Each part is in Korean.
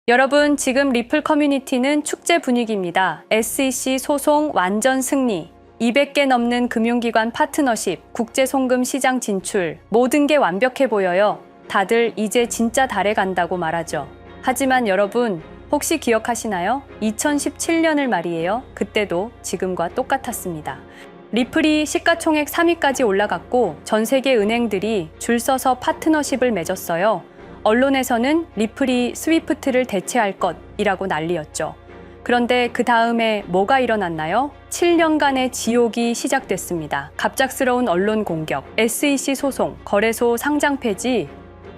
여러분, 지금 리플 커뮤니티는 축제 분위기입니다. SEC 소송 완전 승리, 200개 넘는 금융기관 파트너십, 국제송금 시장 진출, 모든 게 완벽해 보여요. 다들 이제 진짜 달에 간다고 말하죠. 하지만 여러분, 혹시 기억하시나요? 2017년을 말이에요. 그때도 지금과 똑같았습니다. 리플이 시가총액 3위까지 올라갔고 전 세계 은행들이 줄 서서 파트너십을 맺었어요. 언론에서는 리플이 스위프트를 대체할 것이라고 난리였죠. 그런데 그 다음에 뭐가 일어났나요? 7년간의 지옥이 시작됐습니다. 갑작스러운 언론 공격, SEC 소송, 거래소 상장 폐지.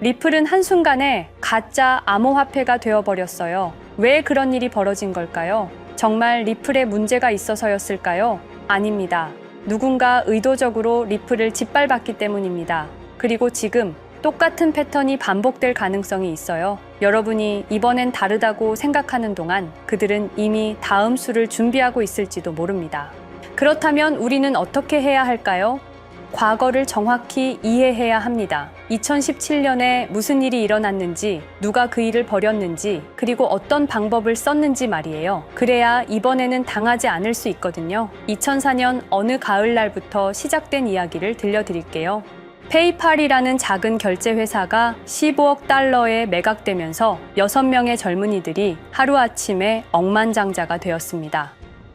리플은 한순간에 가짜 암호화폐가 되어버렸어요. 왜 그런 일이 벌어진 걸까요? 정말 리플에 문제가 있어서였을까요? 아닙니다. 누군가 의도적으로 리플을 짓밟았기 때문입니다. 그리고 지금 똑같은 패턴이 반복될 가능성이 있어요. 여러분이 이번엔 다르다고 생각하는 동안 그들은 이미 다음 수를 준비하고 있을지도 모릅니다. 그렇다면 우리는 어떻게 해야 할까요? 과거를 정확히 이해해야 합니다. 2017년에 무슨 일이 일어났는지, 누가 그 일을 벌였는지, 그리고 어떤 방법을 썼는지 말이에요. 그래야 이번에는 당하지 않을 수 있거든요. 2004년 어느 가을날부터 시작된 이야기를 들려드릴게요. 페이팔이라는 작은 결제 회사가 15억 달러에 매각되면서 6명의 젊은이들이 하루아침에 억만장자가 되었습니다.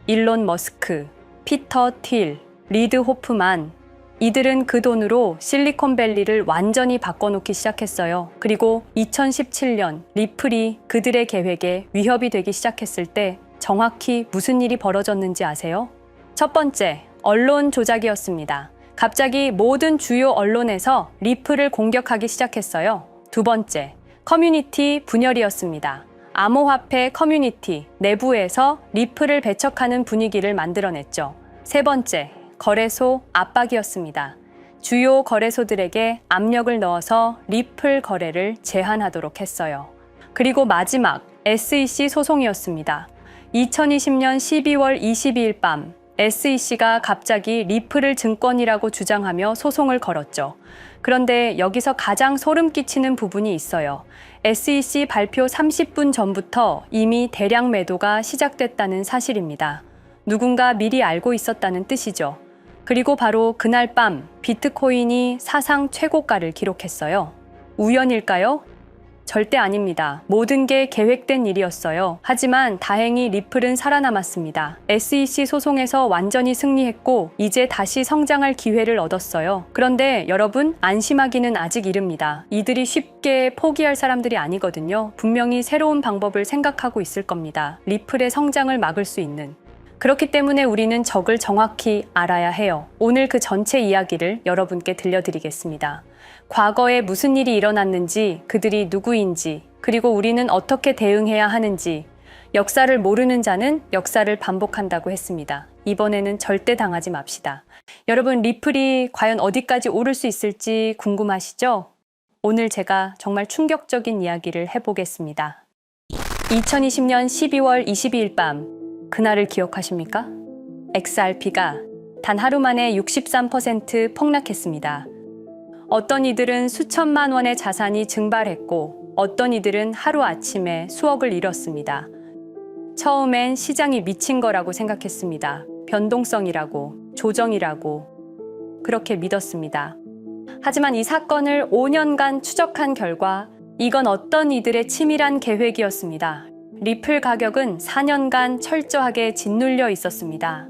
일론 머스크, 피터 틸, 리드 호프만, 이들은 그 돈으로 실리콘밸리를 완전히 바꿔놓기 시작했어요. 그리고 2017년 리플이 그들의 계획에 위협이 되기 시작했을 때 정확히 무슨 일이 벌어졌는지 아세요? 첫 번째, 언론 조작이었습니다. 갑자기 모든 주요 언론에서 리플을 공격하기 시작했어요. 두 번째, 커뮤니티 분열이었습니다. 암호화폐 커뮤니티 내부에서 리플을 배척하는 분위기를 만들어냈죠. 세 번째, 거래소 압박이었습니다. 주요 거래소들에게 압력을 넣어서 리플 거래를 제한하도록 했어요. 그리고 마지막, SEC 소송이었습니다. 2020년 12월 22일 밤, SEC가 갑자기 리플을 증권이라고 주장하며 소송을 걸었죠. 그런데 여기서 가장 소름 끼치는 부분이 있어요. SEC 발표 30분 전부터 이미 대량 매도가 시작됐다는 사실입니다. 누군가 미리 알고 있었다는 뜻이죠. 그리고 바로 그날 밤 비트코인이 사상 최고가를 기록했어요. 우연일까요? 절대 아닙니다. 모든 게 계획된 일이었어요. 하지만 다행히 리플은 살아남았습니다. SEC 소송에서 완전히 승리했고 이제 다시 성장할 기회를 얻었어요. 그런데 여러분, 안심하기는 아직 이릅니다. 이들이 쉽게 포기할 사람들이 아니거든요. 분명히 새로운 방법을 생각하고 있을 겁니다. 리플의 성장을 막을 수 있는. 그렇기 때문에 우리는 적을 정확히 알아야 해요. 오늘 그 전체 이야기를 여러분께 들려드리겠습니다. 과거에 무슨 일이 일어났는지, 그들이 누구인지, 그리고 우리는 어떻게 대응해야 하는지, 역사를 모르는 자는 역사를 반복한다고 했습니다. 이번에는 절대 당하지 맙시다. 여러분, 리플이 과연 어디까지 오를 수 있을지 궁금하시죠? 오늘 제가 정말 충격적인 이야기를 해보겠습니다. 2020년 12월 22일 밤, 그날을 기억하십니까? XRP가 단 하루 만에 63% 폭락했습니다. 어떤 이들은 수천만 원의 자산이 증발했고 어떤 이들은 하루아침에 수억을 잃었습니다. 처음엔 시장이 미친 거라고 생각했습니다. 변동성이라고, 조정이라고 그렇게 믿었습니다. 하지만 이 사건을 5년간 추적한 결과 이건 어떤 이들의 치밀한 계획이었습니다. 리플 가격은 4년간 철저하게 짓눌려 있었습니다.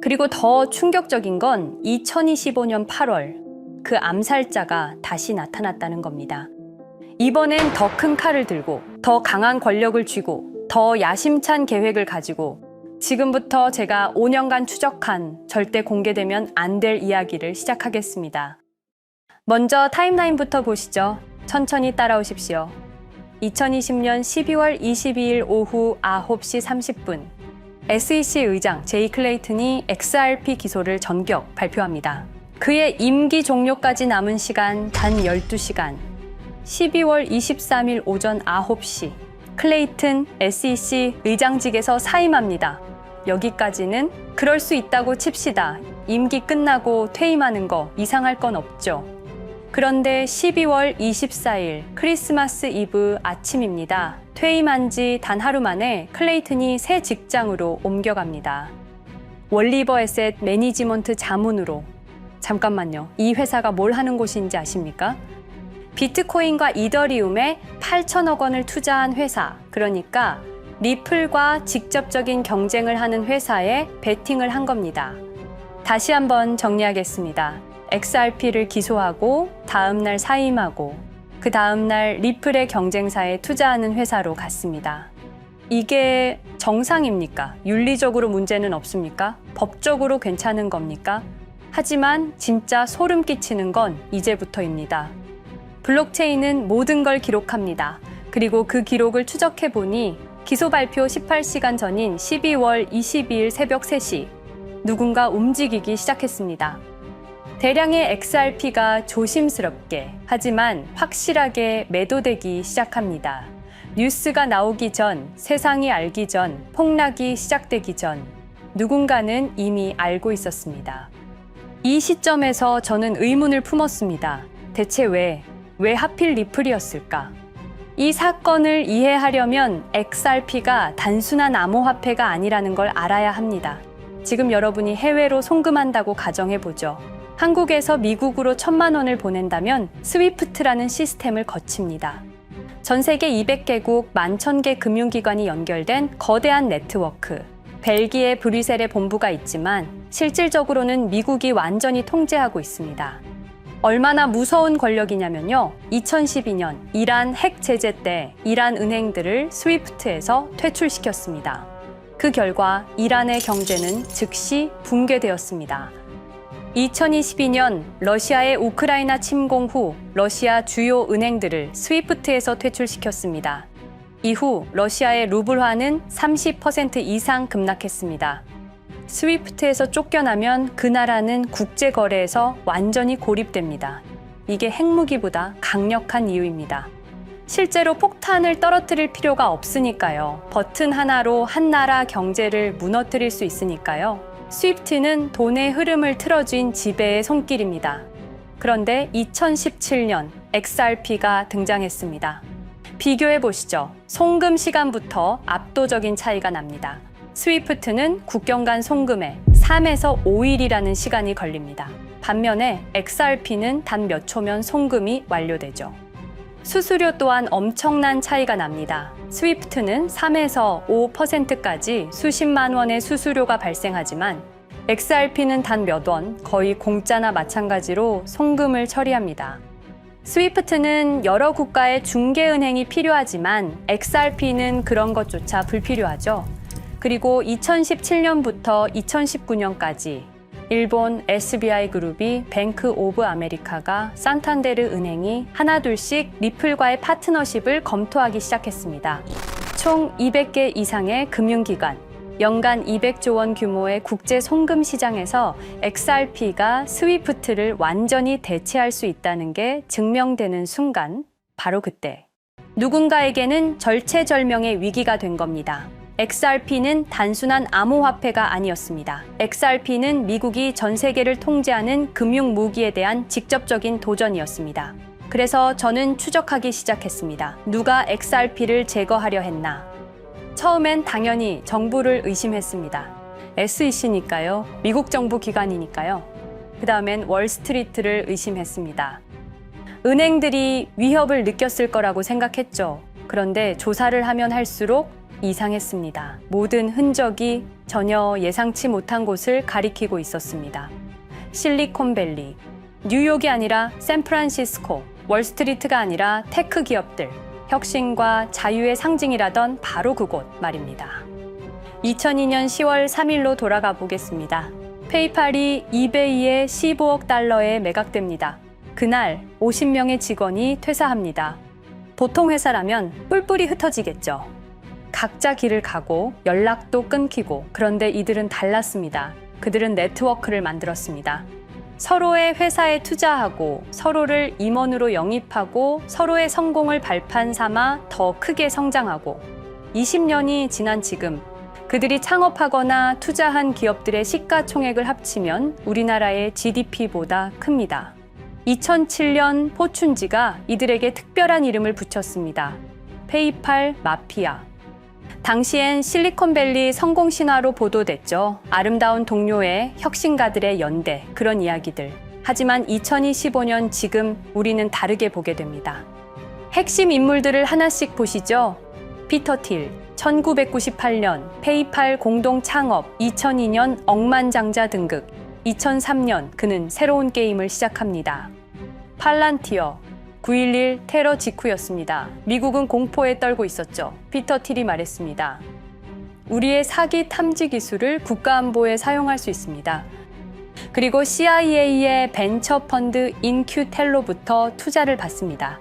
그리고 더 충격적인 건 2025년 8월 그 암살자가 다시 나타났다는 겁니다. 이번엔 더 큰 칼을 들고 더 강한 권력을 쥐고 더 야심찬 계획을 가지고 지금부터 제가 5년간 추적한 절대 공개되면 안 될 이야기를 시작하겠습니다. 먼저 타임라인부터 보시죠. 천천히 따라오십시오. 2020년 12월 22일 오후 9시 30분 SEC 의장 제이 클레이튼이 XRP 기소를 전격 발표합니다. 그의 임기 종료까지 남은 시간 단 12시간 12월 23일 오전 9시 클레이튼 SEC 의장직에서 사임합니다. 여기까지는 그럴 수 있다고 칩시다. 임기 끝나고 퇴임하는 거 이상할 건 없죠. 그런데 12월 24일 크리스마스 이브 아침입니다. 퇴임한 지 단 하루 만에 클레이튼이 새 직장으로 옮겨갑니다. 월리버 에셋 매니지먼트 자문으로. 잠깐만요. 이 회사가 뭘 하는 곳인지 아십니까? 비트코인과 이더리움에 8천억 원을 투자한 회사, 그러니까 리플과 직접적인 경쟁을 하는 회사에 베팅을 한 겁니다. 다시 한번 정리하겠습니다. XRP를 기소하고 다음날 사임하고 그 다음날 리플의 경쟁사에 투자하는 회사로 갔습니다. 이게 정상입니까? 윤리적으로 문제는 없습니까? 법적으로 괜찮은 겁니까? 하지만 진짜 소름 끼치는 건 이제부터입니다. 블록체인은 모든 걸 기록합니다. 그리고 그 기록을 추적해 보니 기소 발표 18시간 전인 12월 22일 새벽 3시 누군가 움직이기 시작했습니다. 대량의 XRP가 조심스럽게 하지만 확실하게 매도되기 시작합니다. 뉴스가 나오기 전, 세상이 알기 전, 폭락이 시작되기 전 누군가는 이미 알고 있었습니다. 이 시점에서 저는 의문을 품었습니다. 대체 왜 하필 리플이었을까? 이 사건을 이해하려면 XRP가 단순한 암호화폐가 아니라는 걸 알아야 합니다. 지금 여러분이 해외로 송금한다고 가정해보죠. 한국에서 미국으로 1,000만 원을 보낸다면 스위프트라는 시스템을 거칩니다. 전 세계 200개국 11,000개 금융기관이 연결된 거대한 네트워크. 벨기에 브뤼셀에 본부가 있지만 실질적으로는 미국이 완전히 통제하고 있습니다. 얼마나 무서운 권력이냐면요. 2012년 이란 핵 제재 때 이란 은행들을 스위프트에서 퇴출시켰습니다. 그 결과 이란의 경제는 즉시 붕괴되었습니다. 2022년 러시아의 우크라이나 침공 후 러시아 주요 은행들을 스위프트에서 퇴출시켰습니다. 이후 러시아의 루블화는 30% 이상 급락했습니다. 스위프트에서 쫓겨나면 그 나라는 국제거래에서 완전히 고립됩니다. 이게 핵무기보다 강력한 이유입니다. 실제로 폭탄을 떨어뜨릴 필요가 없으니까요. 버튼 하나로 한 나라 경제를 무너뜨릴 수 있으니까요. 스위프트는 돈의 흐름을 틀어준 지배의 손길입니다. 그런데 2017년 XRP가 등장했습니다. 비교해 보시죠. 송금 시간부터 압도적인 차이가 납니다. 스위프트는 국경 간 송금에 3에서 5일이라는 시간이 걸립니다. 반면에 XRP는 단 몇 초면 송금이 완료되죠. 수수료 또한 엄청난 차이가 납니다. 스위프트는 3에서 5%까지 수십만 원의 수수료가 발생하지만 XRP는 단 몇 원, 거의 공짜나 마찬가지로 송금을 처리합니다. 스위프트는 여러 국가의 중개은행이 필요하지만 XRP는 그런 것조차 불필요하죠. 그리고 2017년부터 2019년까지 일본 SBI 그룹이 뱅크 오브 아메리카가 산탄데르 은행이 하나둘씩 리플과의 파트너십을 검토하기 시작했습니다. 총 200개 이상의 금융기관, 연간 200조 원 규모의 국제 송금 시장에서 XRP가 스위프트를 완전히 대체할 수 있다는 게 증명되는 순간, 바로 그때 누군가에게는 절체절명의 위기가 된 겁니다. XRP는 단순한 암호화폐가 아니었습니다. XRP는 미국이 전 세계를 통제하는 금융 무기에 대한 직접적인 도전이었습니다. 그래서 저는 추적하기 시작했습니다. 누가 XRP를 제거하려 했나? 처음엔 당연히 정부를 의심했습니다. SEC니까요. 미국 정부 기관이니까요. 그 다음엔 월스트리트를 의심했습니다. 은행들이 위협을 느꼈을 거라고 생각했죠. 그런데 조사를 하면 할수록 이상했습니다. 모든 흔적이 전혀 예상치 못한 곳을 가리키고 있었습니다. 실리콘밸리, 뉴욕이 아니라 샌프란시스코, 월스트리트가 아니라 테크 기업들, 혁신과 자유의 상징이라던 바로 그곳 말입니다. 2002년 10월 3일로 돌아가 보겠습니다. 페이팔이 이베이에 15억 달러에 매각됩니다. 그날 50명의 직원이 퇴사합니다. 보통 회사라면 뿔뿔이 흩어지겠죠. 각자 길을 가고 연락도 끊기고, 그런데 이들은 달랐습니다. 그들은 네트워크를 만들었습니다. 서로의 회사에 투자하고 서로를 임원으로 영입하고 서로의 성공을 발판 삼아 더 크게 성장하고 20년이 지난 지금 그들이 창업하거나 투자한 기업들의 시가총액을 합치면 우리나라의 GDP보다 큽니다. 2007년 포춘지가 이들에게 특별한 이름을 붙였습니다. 페이팔 마피아. 당시엔 실리콘밸리 성공 신화로 보도됐죠. 아름다운 동료의 혁신가들의 연대, 그런 이야기들. 하지만 2025년 지금 우리는 다르게 보게 됩니다. 핵심 인물들을 하나씩 보시죠. 피터 틸, 1998년 페이팔 공동 창업, 2002년 억만장자 등극, 2003년 그는 새로운 게임을 시작합니다. 팔란티어, 9.11 테러 직후였습니다. 미국은 공포에 떨고 있었죠. 피터 틸이 말했습니다. 우리의 사기 탐지 기술을 국가안보에 사용할 수 있습니다. 그리고 CIA의 벤처 펀드 인큐텔로부터 투자를 받습니다.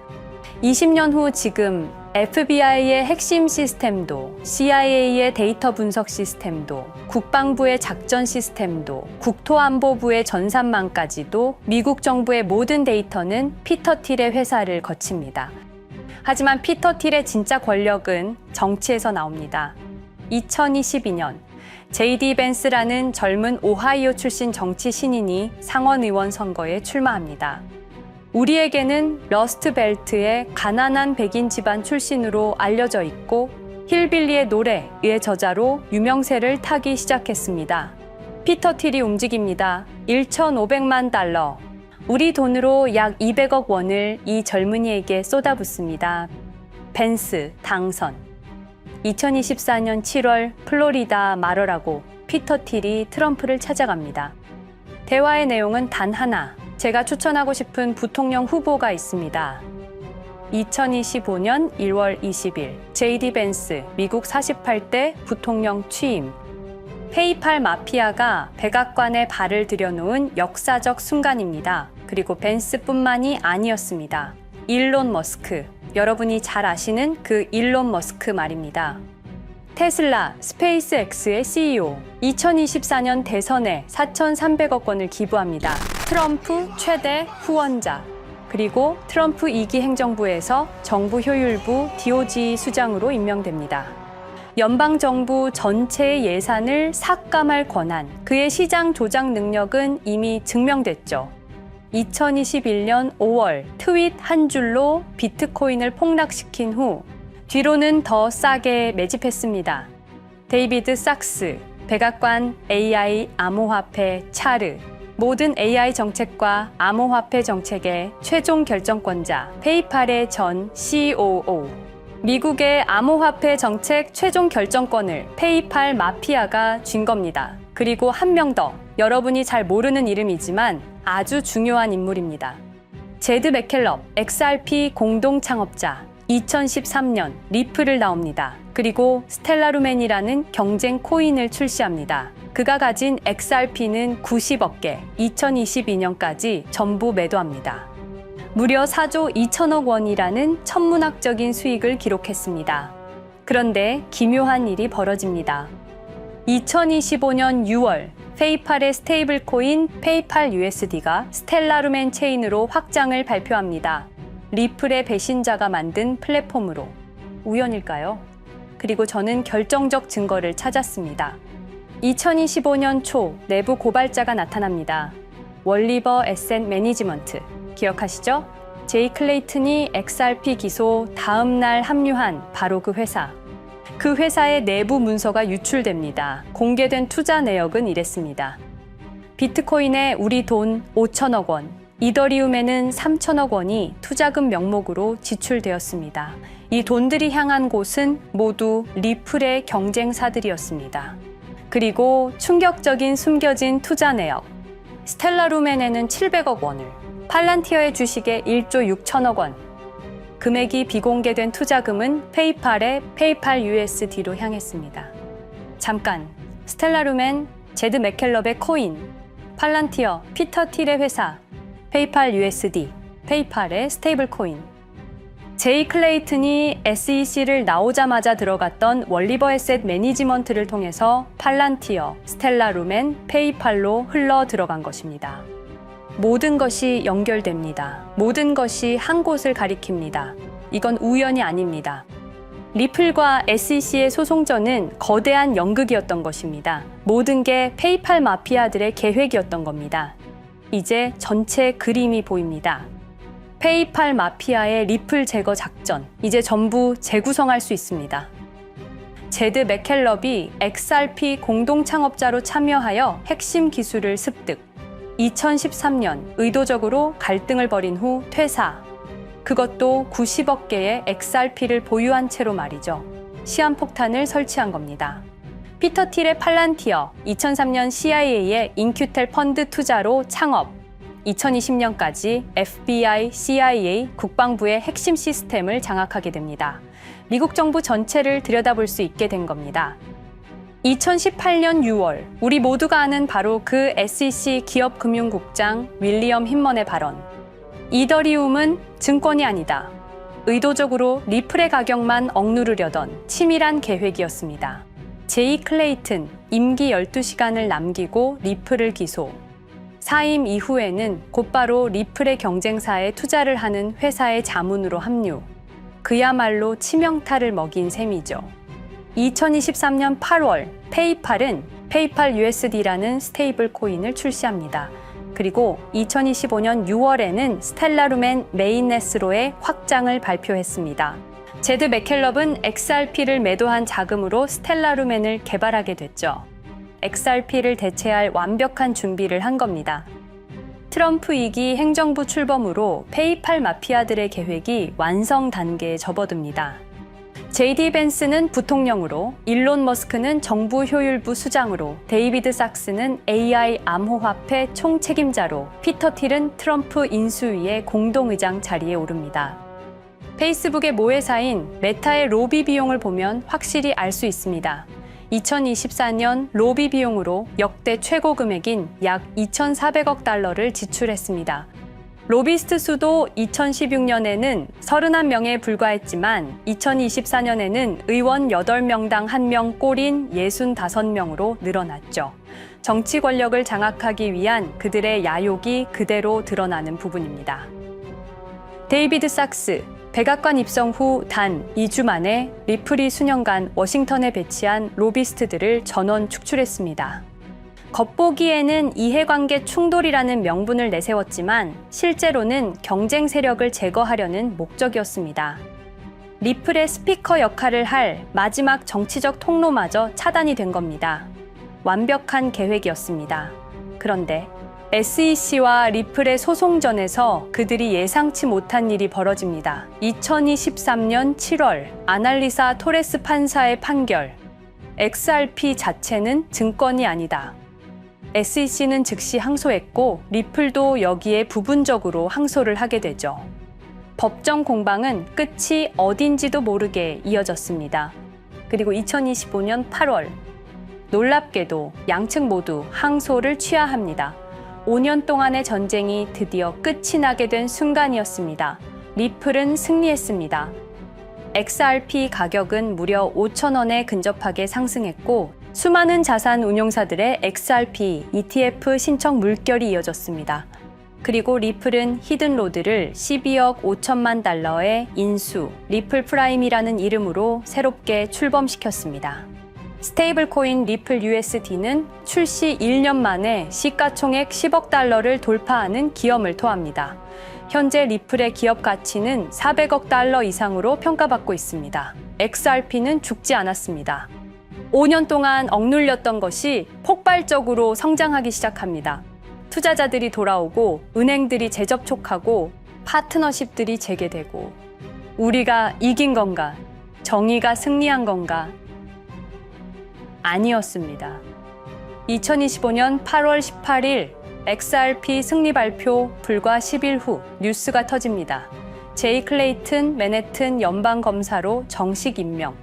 20년 후 지금 FBI의 핵심 시스템도, CIA의 데이터 분석 시스템도, 국방부의 작전 시스템도, 국토안보부의 전산망까지도 미국 정부의 모든 데이터는 피터 틸의 회사를 거칩니다. 하지만 피터 틸의 진짜 권력은 정치에서 나옵니다. 2022년 JD 벤스라는 젊은 오하이오 출신 정치 신인이 상원의원 선거에 출마합니다. 우리에게는 러스트벨트의 가난한 백인 집안 출신으로 알려져 있고 힐빌리의 노래의 저자로 유명세를 타기 시작했습니다. 피터 틸이 움직입니다. 1,500만 달러, 우리 돈으로 약 200억 원을 이 젊은이에게 쏟아붓습니다. 벤스 당선. 2024년 7월 플로리다 마러라고 피터 틸이 트럼프를 찾아갑니다. 대화의 내용은 단 하나. 제가 추천하고 싶은 부통령 후보가 있습니다. 2025년 1월 20일 JD 벤스 미국 48대 부통령 취임. 페이팔 마피아가 백악관에 발을 들여놓은 역사적 순간입니다. 그리고 벤스뿐만이 아니었습니다. 일론 머스크, 여러분이 잘 아시는 그 일론 머스크 말입니다. 테슬라, 스페이스X의 CEO, 2024년 대선에 4,300억 원을 기부합니다. 트럼프 최대 후원자, 그리고 트럼프 2기 행정부에서 정부 효율부 DOJ 수장으로 임명됩니다. 연방정부 전체의 예산을 삭감할 권한, 그의 시장 조작 능력은 이미 증명됐죠. 2021년 5월 트윗 한 줄로 비트코인을 폭락시킨 후 뒤로는 더 싸게 매집했습니다. 데이비드 sak스, 백악관 AI 암호화폐 차르, 모든 AI 정책과 암호화폐 정책의 최종 결정권자, 페이팔의 전 COO. 미국의 암호화폐 정책 최종 결정권을 페이팔 마피아가 쥔 겁니다. 그리고 한 명 더, 여러분이 잘 모르는 이름이지만 아주 중요한 인물입니다. 제드 맥켈럽, XRP 공동 창업자, 2013년 리플을 나옵니다. 그리고 스텔라루멘이라는 경쟁 코인을 출시합니다. 그가 가진 XRP는 90억 개, 2022년까지 전부 매도합니다. 무려 4조 2천억 원이라는 천문학적인 수익을 기록했습니다. 그런데 기묘한 일이 벌어집니다. 2025년 6월 페이팔의 스테이블 코인 페이팔 USD가 스텔라루멘 체인으로 확장을 발표합니다. 리플의 배신자가 만든 플랫폼으로. 우연일까요? 그리고 저는 결정적 증거를 찾았습니다. 2025년 초 내부 고발자가 나타납니다. 월리버 에셋 매니지먼트. 기억하시죠? 제이 클레이튼이 XRP 기소 다음 날 합류한 바로 그 회사. 그 회사의 내부 문서가 유출됩니다. 공개된 투자 내역은 이랬습니다. 비트코인에 우리 돈 5천억 원, 이더리움에는 3천억 원이 투자금 명목으로 지출되었습니다. 이 돈들이 향한 곳은 모두 리플의 경쟁사들이었습니다. 그리고 충격적인 숨겨진 투자 내역. 스텔라루멘에는 700억 원을, 팔란티어의 주식에 1조 6천억 원. 금액이 비공개된 투자금은 페이팔의 페이팔 USD로 향했습니다. 잠깐, 스텔라루멘, 제드 맥켈럽의 코인, 팔란티어, 피터 틸의 회사, 페이팔 USD, 페이팔의 스테이블 코인. 제이 클레이튼이 SEC를 나오자마자 들어갔던 월리버 에셋 매니지먼트를 통해서 팔란티어, 스텔라루멘, 페이팔로 흘러 들어간 것입니다. 모든 것이 연결됩니다. 모든 것이 한 곳을 가리킵니다. 이건 우연이 아닙니다. 리플과 SEC의 소송전은 거대한 연극이었던 것입니다. 모든 게 페이팔 마피아들의 계획이었던 겁니다. 이제 전체 그림이 보입니다. 페이팔 마피아의 리플 제거 작전, 이제 전부 재구성할 수 있습니다. 제드 맥켈럽이 XRP 공동 창업자로 참여하여 핵심 기술을 습득. 2013년 의도적으로 갈등을 벌인 후 퇴사. 그것도 90억 개의 XRP를 보유한 채로 말이죠. 시한폭탄을 설치한 겁니다. 피터 틸의 팔란티어, 2003년 CIA의 인큐텔 펀드 투자로 창업. 2020년까지 FBI, CIA, 국방부의 핵심 시스템을 장악하게 됩니다. 미국 정부 전체를 들여다볼 수 있게 된 겁니다. 2018년 6월, 우리 모두가 아는 바로 그 SEC 기업금융국장 윌리엄 힌먼의 발언. 이더리움은 증권이 아니다. 의도적으로 리플의 가격만 억누르려던 치밀한 계획이었습니다. 제이 클레이튼, 임기 12시간을 남기고 리플을 기소. 사임 이후에는 곧바로 리플의 경쟁사에 투자를 하는 회사의 자문으로 합류. 그야말로 치명타를 먹인 셈이죠. 2023년 8월, 페이팔은 페이팔 USD라는 스테이블 코인을 출시합니다. 그리고 2025년 6월에는 스텔라룸앤 메인넷으로의 확장을 발표했습니다. 제드 맥켈럽은 XRP를 매도한 자금으로 스텔라룸앤을 개발하게 됐죠. XRP를 대체할 완벽한 준비를 한 겁니다. 트럼프 2기 행정부 출범으로 페이팔 마피아들의 계획이 완성 단계에 접어듭니다. JD 벤스는 부통령으로, 일론 머스크는 정부 효율부 수장으로, 데이비드 sak스는 AI 암호화폐 총책임자로, 피터 틸은 트럼프 인수위의 공동의장 자리에 오릅니다. 페이스북의 모회사인 메타의 로비 비용을 보면 확실히 알 수 있습니다. 2024년 로비 비용으로 역대 최고 금액인 약 2,400억 달러를 지출했습니다. 로비스트 수도 2016년에는 31명에 불과했지만 2024년에는 의원 8명당 1명 꼴인 65명으로 늘어났죠. 정치 권력을 장악하기 위한 그들의 야욕이 그대로 드러나는 부분입니다. 데이비드 sak스, 백악관 입성 후 단 2주 만에 리플이 수년간 워싱턴에 배치한 로비스트들을 전원 축출했습니다. 겉보기에는 이해관계 충돌이라는 명분을 내세웠지만 실제로는 경쟁 세력을 제거하려는 목적이었습니다. 리플의 스피커 역할을 할 마지막 정치적 통로마저 차단이 된 겁니다. 완벽한 계획이었습니다. 그런데 SEC와 리플의 소송전에서 그들이 예상치 못한 일이 벌어집니다. 2023년 7월 아날리사 토레스 판사의 판결. XRP 자체는 증권이 아니다. SEC는 즉시 항소했고 리플도 여기에 부분적으로 항소를 하게 되죠. 법정 공방은 끝이 어딘지도 모르게 이어졌습니다. 그리고 2025년 8월 놀랍게도 양측 모두 항소를 취하합니다. 5년 동안의 전쟁이 드디어 끝이 나게 된 순간이었습니다. 리플은 승리했습니다. XRP 가격은 무려 5,000원에 근접하게 상승했고 수많은 자산 운용사들의 XRP, ETF 신청 물결이 이어졌습니다. 그리고 리플은 히든로드를 12억 5천만 달러의 인수, 리플 프라임이라는 이름으로 새롭게 출범시켰습니다. 스테이블 코인 리플 USD는 출시 1년 만에 시가총액 10억 달러를 돌파하는 기염을 토합니다. 현재 리플의 기업 가치는 400억 달러 이상으로 평가받고 있습니다. XRP는 죽지 않았습니다. 5년 동안 억눌렸던 것이 폭발적으로 성장하기 시작합니다. 투자자들이 돌아오고 은행들이 재접촉하고 파트너십들이 재개되고 우리가 이긴 건가? 정의가 승리한 건가? 아니었습니다. 2025년 8월 18일 XRP 승리 발표 불과 10일 후 뉴스가 터집니다. 제이 클레이튼 맨해튼 연방검사로 정식 임명.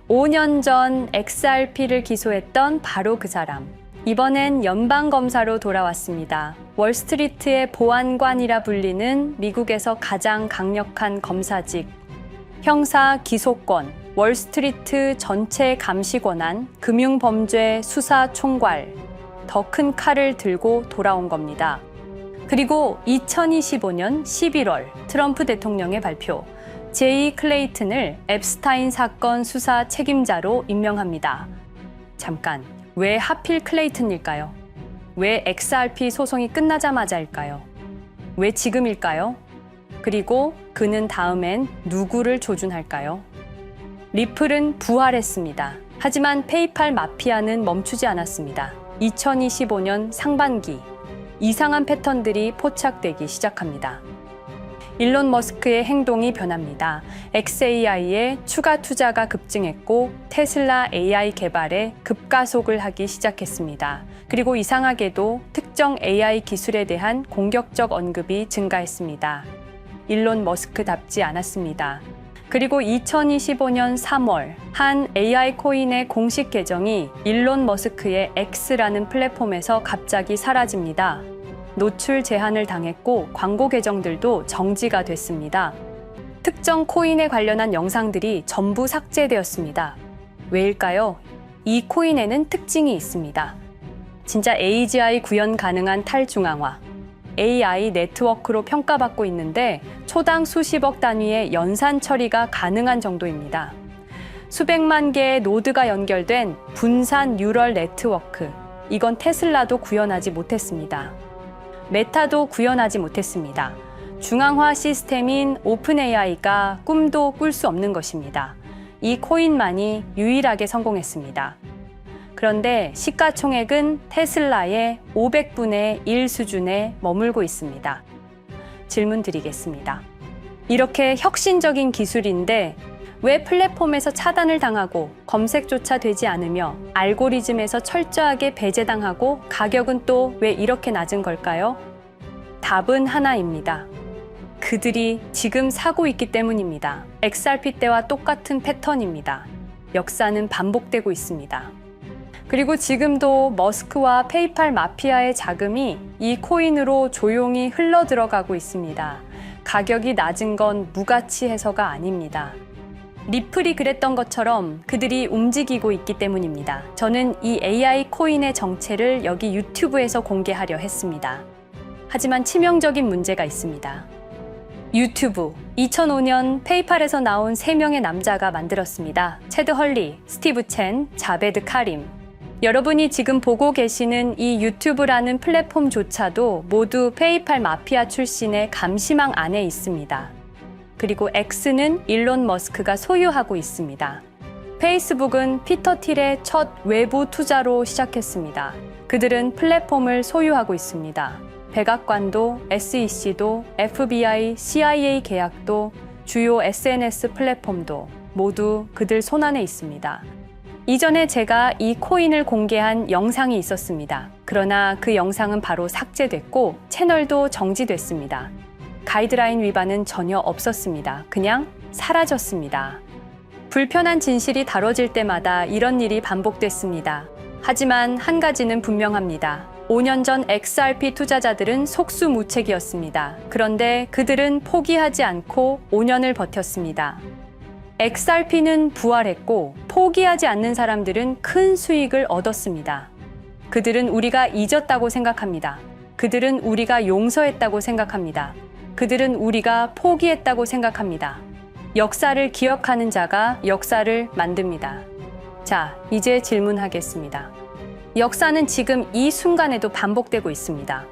5년 전 XRP를 기소했던 바로 그 사람. 이번엔 연방검사로 돌아왔습니다. 월스트리트의 보안관이라 불리는 미국에서 가장 강력한 검사직. 형사 기소권, 월스트리트 전체 감시 권한, 금융범죄 수사 총괄. 더 큰 칼을 들고 돌아온 겁니다. 그리고 2025년 11월 트럼프 대통령의 발표. 제이 클레이튼을 앱스타인 사건 수사 책임자로 임명합니다. 잠깐, 왜 하필 클레이튼일까요? 왜 XRP 소송이 끝나자마자일까요? 왜 지금일까요? 그리고 그는 다음엔 누구를 조준할까요? 리플은 부활했습니다. 하지만 페이팔 마피아는 멈추지 않았습니다. 2025년 상반기, 이상한 패턴들이 포착되기 시작합니다. 일론 머스크의 행동이 변합니다. xAI에 추가 투자가 급증했고 테슬라 AI 개발에 급가속을 하기 시작했습니다. 그리고 이상하게도 특정 AI 기술에 대한 공격적 언급이 증가했습니다. 일론 머스크답지 않았습니다. 그리고 2025년 3월 한 AI 코인의 공식 계정이 일론 머스크의 X라는 플랫폼에서 갑자기 사라집니다. 노출 제한을 당했고 광고 계정들도 정지가 됐습니다. 특정 코인에 관련한 영상들이 전부 삭제되었습니다. 왜일까요? 이 코인에는 특징이 있습니다. 진짜 AGI 구현 가능한 탈중앙화, AI 네트워크로 평가받고 있는데 초당 수십억 단위의 연산 처리가 가능한 정도입니다. 수백만 개의 노드가 연결된 분산 뉴럴 네트워크, 이건 테슬라도 구현하지 못했습니다. 메타도 구현하지 못했습니다. 중앙화 시스템인 오픈AI가 꿈도 꿀 수 없는 것입니다. 이 코인만이 유일하게 성공했습니다. 그런데 시가총액은 테슬라의 500분의 1 수준에 머물고 있습니다. 질문 드리겠습니다. 이렇게 혁신적인 기술인데 왜 플랫폼에서 차단을 당하고 검색조차 되지 않으며 알고리즘에서 철저하게 배제당하고 가격은 또 왜 이렇게 낮은 걸까요? 답은 하나입니다. 그들이 지금 사고 있기 때문입니다. XRP 때와 똑같은 패턴입니다. 역사는 반복되고 있습니다. 그리고 지금도 머스크와 페이팔 마피아의 자금이 이 코인으로 조용히 흘러 들어가고 있습니다. 가격이 낮은 건 무가치해서가 아닙니다. 리플이 그랬던 것처럼 그들이 움직이고 있기 때문입니다. 저는 이 AI 코인의 정체를 여기 유튜브에서 공개하려 했습니다. 하지만 치명적인 문제가 있습니다. 유튜브, 2005년 페이팔에서 나온 3명의 남자가 만들었습니다. 체드 헐리, 스티브 첸, 자베드 카림. 여러분이 지금 보고 계시는 이 유튜브라는 플랫폼조차도 모두 페이팔 마피아 출신의 감시망 안에 있습니다. 그리고 X는 일론 머스크가 소유하고 있습니다. 페이스북은 피터 틸의 첫 외부 투자로 시작했습니다. 그들은 플랫폼을 소유하고 있습니다. 백악관도, SEC도, FBI, CIA 계약도, 주요 SNS 플랫폼도 모두 그들 손안에 있습니다. 이전에 제가 이 코인을 공개한 영상이 있었습니다. 그러나 그 영상은 바로 삭제됐고 채널도 정지됐습니다. 가이드라인 위반은 전혀 없었습니다. 그냥 사라졌습니다. 불편한 진실이 다뤄질 때마다 이런 일이 반복됐습니다. 하지만 한 가지는 분명합니다. 5년 전 XRP 투자자들은 속수무책이었습니다. 그런데 그들은 포기하지 않고 5년을 버텼습니다. XRP는 부활했고 포기하지 않는 사람들은 큰 수익을 얻었습니다. 그들은 우리가 잊었다고 생각합니다. 그들은 우리가 용서했다고 생각합니다. 그들은 우리가 포기했다고 생각합니다. 역사를 기억하는 자가 역사를 만듭니다. 자, 이제 질문하겠습니다. 역사는 지금 이 순간에도 반복되고 있습니다.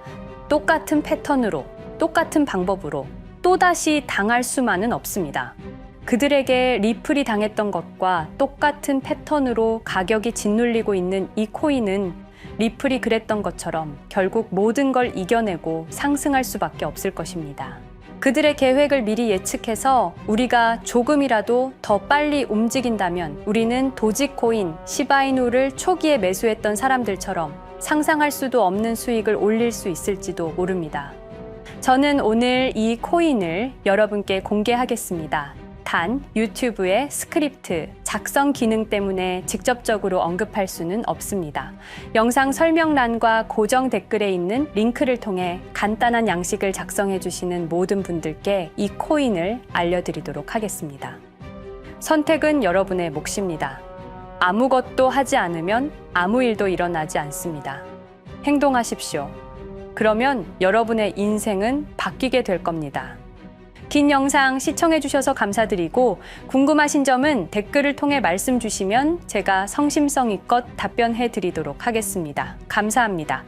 똑같은 패턴으로, 똑같은 방법으로 또다시 당할 수만은 없습니다. 그들에게 리플이 당했던 것과 똑같은 패턴으로 가격이 짓눌리고 있는 이 코인은 리플이 그랬던 것처럼 결국 모든 걸 이겨내고 상승할 수밖에 없을 것입니다. 그들의 계획을 미리 예측해서 우리가 조금이라도 더 빨리 움직인다면 우리는 도지코인, 시바이누를 초기에 매수했던 사람들처럼 상상할 수도 없는 수익을 올릴 수 있을지도 모릅니다. 저는 오늘 이 코인을 여러분께 공개하겠습니다. 단, 유튜브의 스크립트, 작성 기능 때문에 직접적으로 언급할 수는 없습니다. 영상 설명란과 고정 댓글에 있는 링크를 통해 간단한 양식을 작성해 주시는 모든 분들께 이 코인을 알려드리도록 하겠습니다. 선택은 여러분의 몫입니다. 아무것도 하지 않으면 아무 일도 일어나지 않습니다. 행동하십시오. 그러면 여러분의 인생은 바뀌게 될 겁니다. 긴 영상 시청해주셔서 감사드리고 궁금하신 점은 댓글을 통해 말씀 주시면 제가 성심성의껏 답변해 드리도록 하겠습니다. 감사합니다.